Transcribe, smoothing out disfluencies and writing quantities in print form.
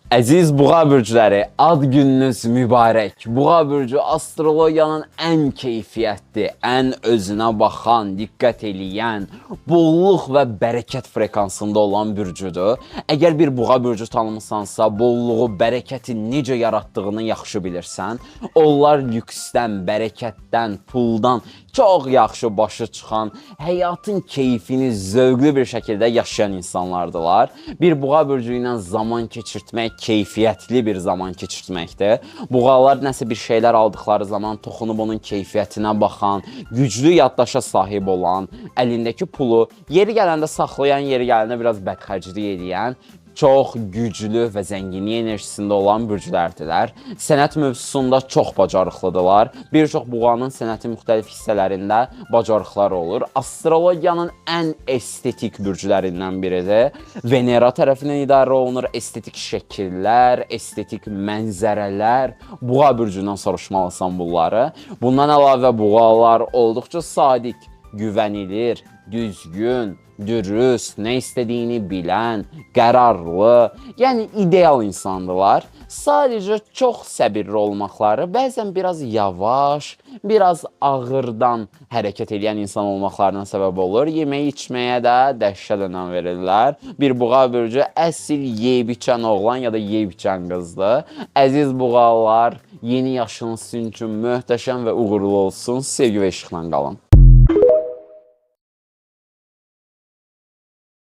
Əziz Buğa bürcləri, ad gününüz mübarək. Buğa bürcü astrologiyanın ən keyfiyyətli, ən özünə baxan, diqqət eləyən, bolluq və bərəkət frekansında olan bürcüdür. Əgər bir Buğa bürcü tanımısansa, bolluğu, bərəkəti necə yaratdığını yaxşı bilirsən. Onlar lüksdən, bərəkətdən, puldan çox yaxşı başı çıxan, həyatın keyfini zövqlü bir şəkildə yaşayan insanlardılar. Bir Buğa bürcü ilə zaman keçirtmək keyfiyyətli bir zaman keçirtməkdir. Buğalar nəsə bir şeylər aldıqları zaman toxunub onun keyfiyyətinə baxan, güclü yaddaşa sahib olan, əlindəki pulu yeri gələndə saxlayan, yeri gələndə biraz bədxərclik edən, çox güclü və zənginlik enerjisində olan bürcülərdilər. Sənət mövzusunda çox bacarıqlıdırlar. Bir çox buğanın sənətin müxtəlif hissələrində bacarıqlar olur. Astrologiyanın ən estetik bürcülərindən biridir. Venera tərəfindən idarə olunur. Estetik şəkillər, estetik mənzərələr. Buğa bürcündən soruşmalısan bunları. Bundan əlavə buğalar olduqca sadiq, güvənilir, düzgün, dürüst, nə istədiyini bilən, qərarlı, yəni ideal insandılar. Sadəcə çox səbirli olmaqları, bəzən biraz yavaş, biraz ağırdan hərəkət edən insan olmaqlarına səbəb olur. Yeməyə, içməyə də dəhşət önəm verirlər. Bir buğa bürcü əsl yeyib içən oğlan ya da yeyib içən qızdır. Əziz buğalar, yeni yaşınız sizin üçün möhtəşəm və uğurlu olsun. Sevgi və işıqla qalın.